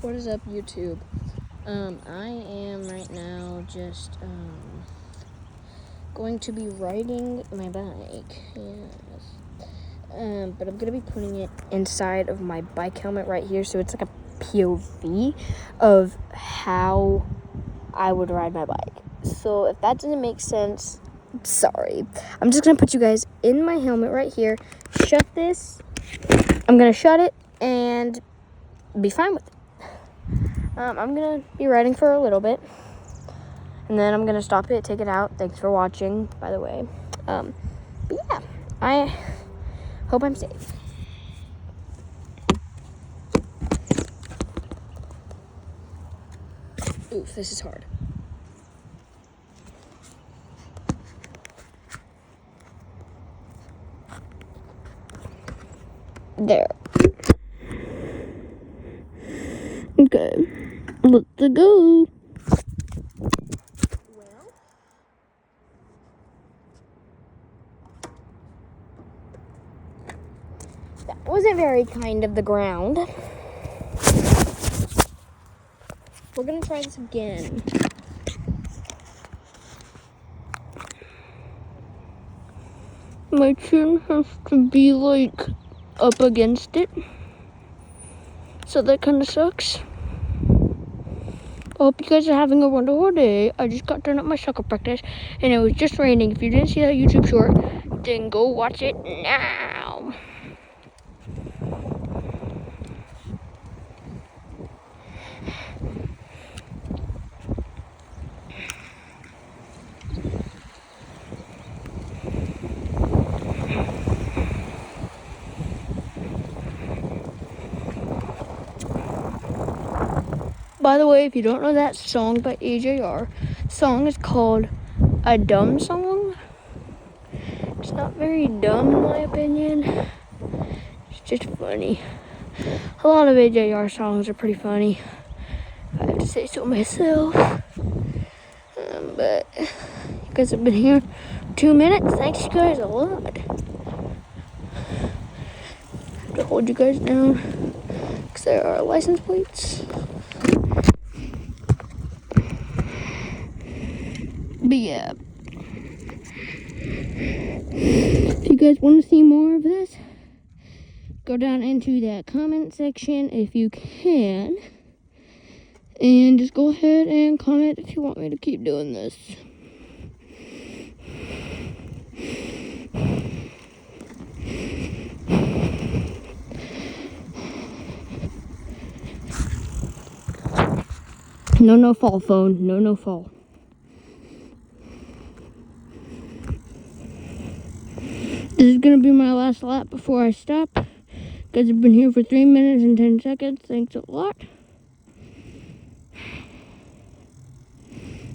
What is up, YouTube? I am right now just going to be riding my bike. Yes. But I'm gonna be putting it inside of my bike helmet right here, so it's like a POV of how I would ride my bike. So if that doesn't make sense, sorry. I'm just gonna put you guys in my helmet right here. Shut this. I'm gonna shut it and be fine with it. I'm going to be riding for a little bit, and then I'm going to stop it, take it out. Thanks for watching, by the way. But yeah, I hope I'm safe. Oof, this is hard. There. Okay, let's go. Well, that wasn't very kind of the ground. We're gonna try this again. My chin has to be like up against it, so that kind of sucks. I hope you guys are having a wonderful day. I just got done at my soccer practice, and it was just raining. If you didn't see that YouTube short, then go watch it now. By the way, if you don't know that song by AJR, the song is called A Dumb Song. It's not very dumb in my opinion. It's just funny. A lot of AJR songs are pretty funny, I have to say so myself. But you guys have been here 2 minutes. Thanks you guys a lot. I have to hold you guys down because there are license plates. But yeah, if you guys want to see more of this, go down into that comment section if you can, and just go ahead and comment if you want me to keep doing this. No fall, phone. No fall. This is going to be my last lap before I stop. You guys have been here for 3 minutes and 10 seconds. Thanks a lot.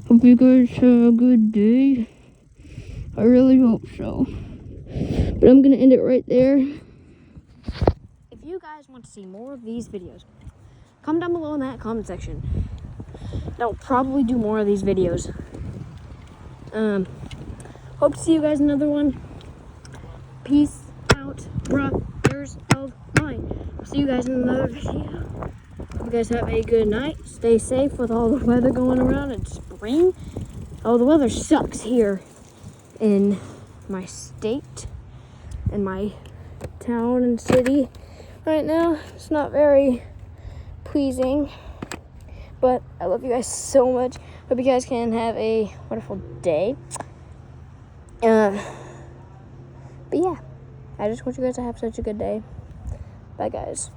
Hope you guys have a good day. I really hope so. But I'm going to end it right there. If you guys want to see more of these videos, comment down below in that comment section. I'll probably do more of these videos. Hope to see you guys in another one. Peace out, brothers of mine. I'll see you guys in another video. Hope you guys have a good night. Stay safe with all the weather going around. It's spring. Oh, the weather sucks here in my state, in my town and city right now. It's not very pleasing, but I love you guys so much. Hope you guys can have a wonderful day. But yeah, I just want you guys to have such a good day. Bye, guys.